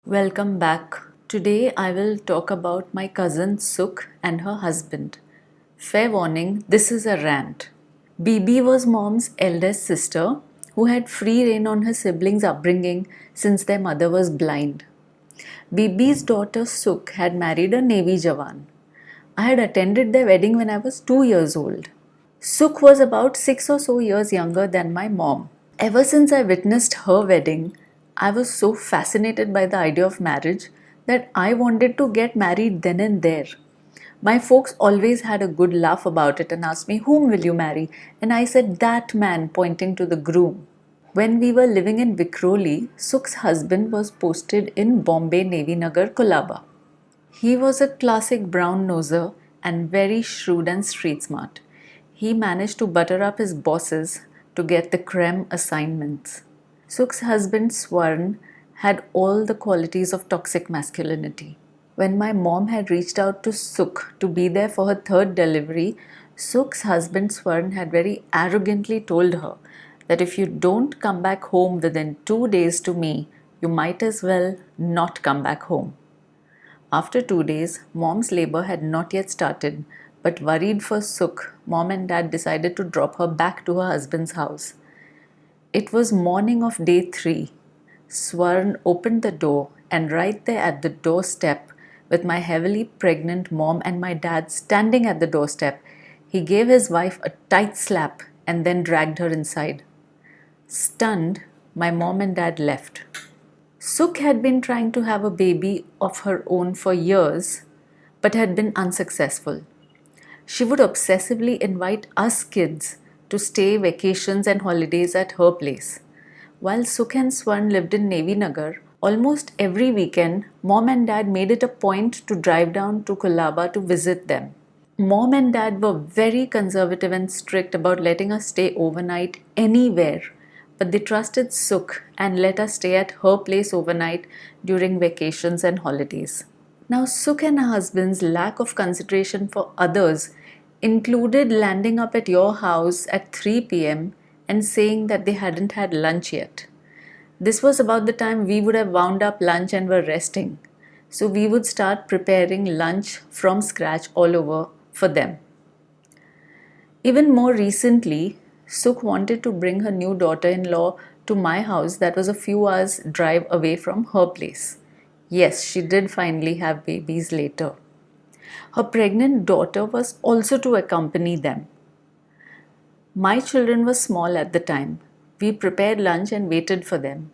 Welcome back. Today I will talk about my cousin Sukh and her husband. Fair warning, this is a rant. BB was mom's eldest sister who had free rein on her siblings' upbringing since their mother was blind. BB's daughter Sukh had married a Navy Jawan. I had attended their wedding when I was 2 years old. Sukh was about 6 or so years younger than my mom. Ever since I witnessed her wedding, I was so fascinated by the idea of marriage that I wanted to get married then and there. My folks always had a good laugh about it and asked me, "Whom will you marry?" And I said, "That man," pointing to the groom. When we were living in Vikhroli, Sukh's husband was posted in Bombay Navy Nagar, Kolaba. He was a classic brown noser and very shrewd and street smart. He managed to butter up his bosses to get the creme assignments. Sukh's husband Swarn had all the qualities of toxic masculinity. When my mom had reached out to Sukh to be there for her third delivery, Sukh's husband Swarn had very arrogantly told her that if you don't come back home within 2 days to me, you might as well not come back home. After 2 days, mom's labor had not yet started, but worried for Sukh, mom and dad decided to drop her back to her husband's house. It was morning of day 3. Swarn opened the door, and right there at the doorstep, with my heavily pregnant mom and my dad standing at the doorstep, he gave his wife a tight slap and then dragged her inside. Stunned, my mom and dad left. Sukh had been trying to have a baby of her own for years, but had been unsuccessful. She would obsessively invite us kids to stay vacations and holidays at her place. While Sukh and Swarn lived in Navy Nagar, almost every weekend, mom and dad made it a point to drive down to Kolaba to visit them. Mom and dad were very conservative and strict about letting us stay overnight anywhere, but they trusted Sukh and let us stay at her place overnight during vacations and holidays. Now, Sukh and her husband's lack of consideration for others included landing up at your house at 3 p.m. and saying that they hadn't had lunch yet. This was about the time we would have wound up lunch and were resting. So we would start preparing lunch from scratch all over for them. Even more recently, Sukh wanted to bring her new daughter-in-law to my house that was a few hours drive away from her place. Yes, she did finally have babies later. Her pregnant daughter was also to accompany them. My children were small at the time. We prepared lunch and waited for them.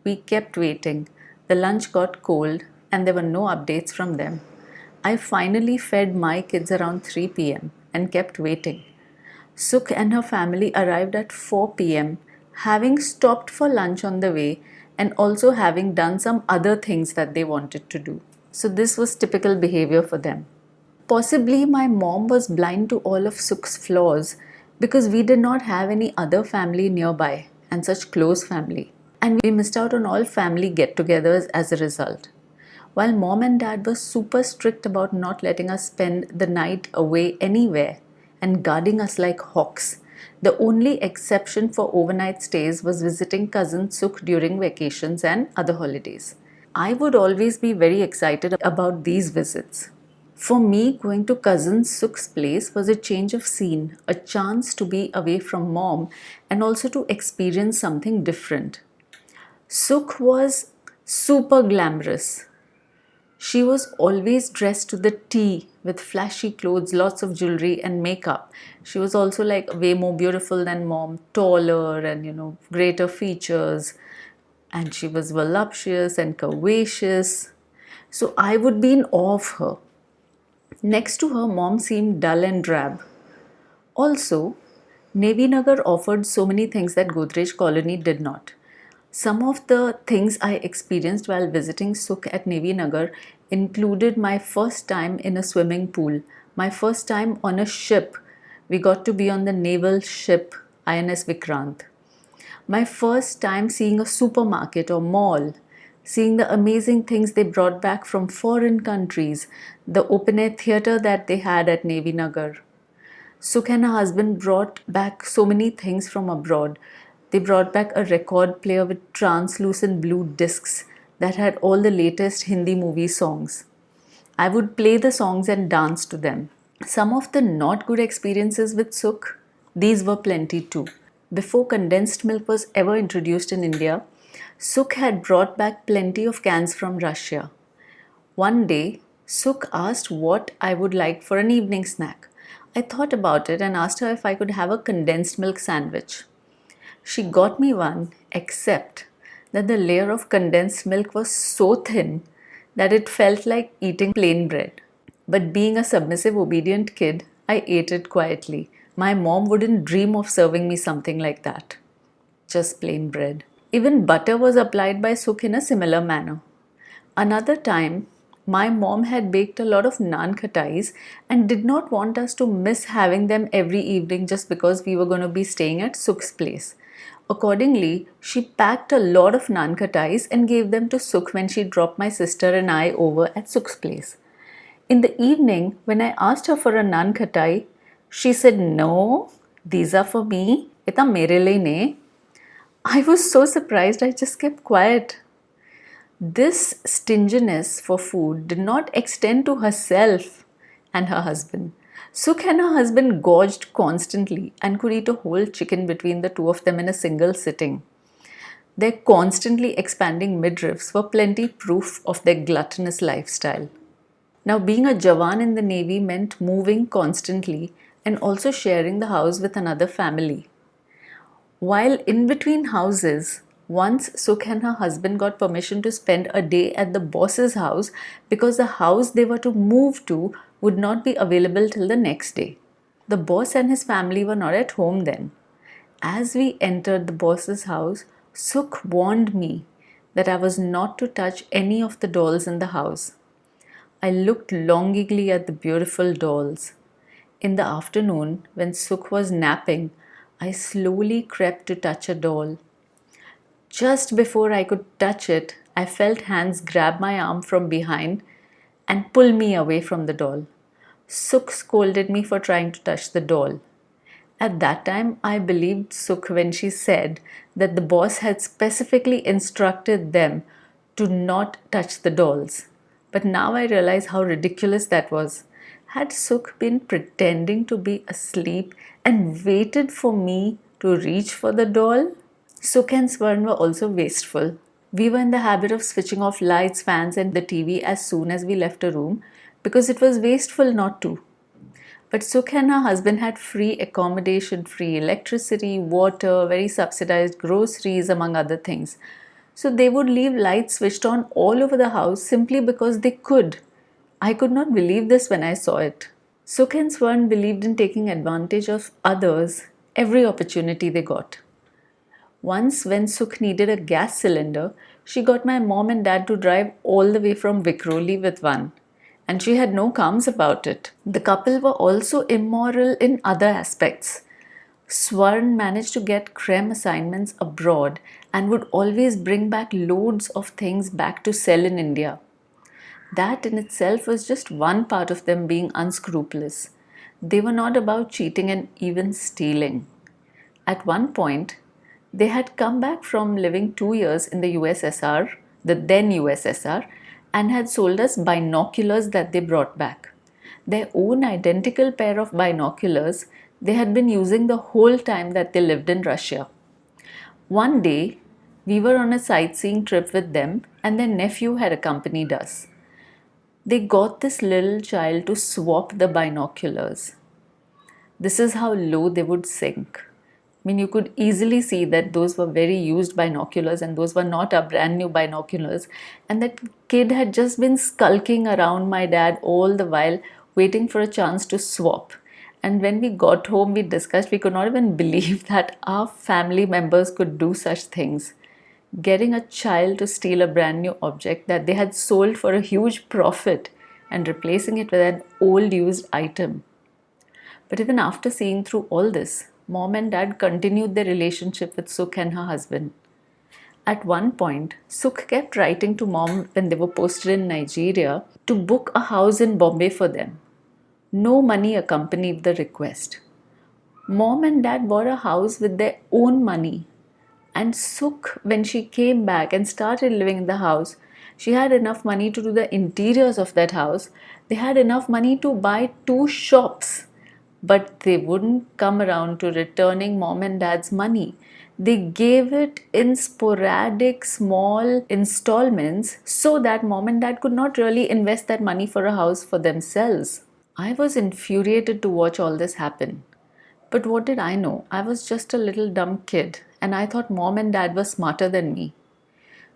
We kept waiting. The lunch got cold and there were no updates from them. I finally fed my kids around 3 p.m. and kept waiting. Sukh and her family arrived at 4 p.m., having stopped for lunch on the way and also having done some other things that they wanted to do. So this was typical behavior for them. Possibly my mom was blind to all of Sukh's flaws because we did not have any other family nearby and such close family. And we missed out on all family get-togethers as a result. While mom and dad were super strict about not letting us spend the night away anywhere and guarding us like hawks, the only exception for overnight stays was visiting cousin Sukh during vacations and other holidays. I would always be very excited about these visits. For me, going to cousin Sukh's place was a change of scene, a chance to be away from mom and also to experience something different. Sukh was super glamorous. She was always dressed to the T with flashy clothes, lots of jewelry and makeup. She was also like way more beautiful than mom, taller and greater features. And she was voluptuous and curvaceous. So I would be in awe of her. Next to her, mom seemed dull and drab. Also, Navy Nagar offered so many things that Godrej Colony did not. Some of the things I experienced while visiting Sukh at Navy Nagar included my first time in a swimming pool, my first time on a ship. We got to be on the naval ship INS Vikrant. My first time seeing a supermarket or mall, seeing the amazing things they brought back from foreign countries, the open-air theatre that they had at Navy Nagar. Sukh and her husband brought back so many things from abroad. They brought back a record player with translucent blue discs that had all the latest Hindi movie songs. I would play the songs and dance to them. Some of the not good experiences with Sukh, these were plenty too. Before condensed milk was ever introduced in India, Sukh had brought back plenty of cans from Russia. One day, Sukh asked what I would like for an evening snack. I thought about it and asked her if I could have a condensed milk sandwich. She got me one, except that the layer of condensed milk was so thin that it felt like eating plain bread. But being a submissive, obedient kid, I ate it quietly. My mom wouldn't dream of serving me something like that. Just plain bread. Even butter was applied by Sukh in a similar manner. Another time, my mom had baked a lot of naan khatais and did not want us to miss having them every evening just because we were going to be staying at Sukh's place. Accordingly, she packed a lot of naan khatais and gave them to Sukh when she dropped my sister and I over at Sukh's place. In the evening, when I asked her for a naan khatai, she said, "No, these are for me. Ita mere liye ne." I was so surprised, I just kept quiet. This stinginess for food did not extend to herself and her husband. Sukh and her husband gorged constantly and could eat a whole chicken between the two of them in a single sitting. Their constantly expanding midriffs were plenty proof of their gluttonous lifestyle. Now, being a Jawan in the Navy meant moving constantly and also sharing the house with another family. While in between houses, once Sukh and her husband got permission to spend a day at the boss's house because the house they were to move to would not be available till the next day. The boss and his family were not at home then. As we entered the boss's house, Sukh warned me that I was not to touch any of the dolls in the house. I looked longingly at the beautiful dolls. In the afternoon, when Sukh was napping, I slowly crept to touch a doll. Just before I could touch it, I felt hands grab my arm from behind and pull me away from the doll. Sukh scolded me for trying to touch the doll. At that time, I believed Sukh when she said that the boss had specifically instructed them to not touch the dolls. But now I realize how ridiculous that was. Had Sukh been pretending to be asleep and waited for me to reach for the doll? Sukh and Swarn were also wasteful. We were in the habit of switching off lights, fans, and the TV as soon as we left a room because it was wasteful not to. But Sukh and her husband had free accommodation, free electricity, water, very subsidized groceries, among other things. So they would leave lights switched on all over the house simply because they could. I could not believe this when I saw it. Sukh and Swarn believed in taking advantage of others every opportunity they got. Once, when Sukh needed a gas cylinder, she got my mom and dad to drive all the way from Vikhroli with one. And she had no qualms about it. The couple were also immoral in other aspects. Swarn managed to get creme assignments abroad and would always bring back loads of things back to sell in India. That in itself was just one part of them being unscrupulous. They were not about cheating and even stealing. At one point, they had come back from living 2 years in the USSR, the then USSR, and had sold us binoculars that they brought back. Their own identical pair of binoculars they had been using the whole time that they lived in Russia. One day, we were on a sightseeing trip with them and their nephew had accompanied us. They got this little child to swap the binoculars. This is how low they would sink. I mean, you could easily see that those were very used binoculars and those were not our brand new binoculars. And that kid had just been skulking around my dad all the while, waiting for a chance to swap. And when we got home, we discussed, we could not even believe that our family members could do such things. Getting a child to steal a brand new object that they had sold for a huge profit and replacing it with an old used item. But even after seeing through all this, Mom and Dad continued their relationship with Sukh and her husband. At one point, Sukh kept writing to Mom when they were posted in Nigeria to book a house in Bombay for them. No money accompanied the request. Mom and Dad bought a house with their own money. And Sukh, when she came back and started living in the house, She had enough money to do the interiors of that house. They had enough money to buy 2 shops, but they wouldn't come around to returning mom and dad's money. They gave it in sporadic small installments so that mom and dad could not really invest that money for a house for themselves. I was infuriated to watch all this happen. But what did I know? I was just a little dumb kid and I thought mom and dad were smarter than me.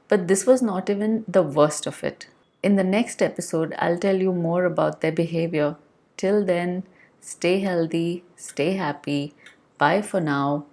But this was not even the worst of it. In the next episode, I'll tell you more about their behavior. Till then, stay healthy, stay happy. Bye for now.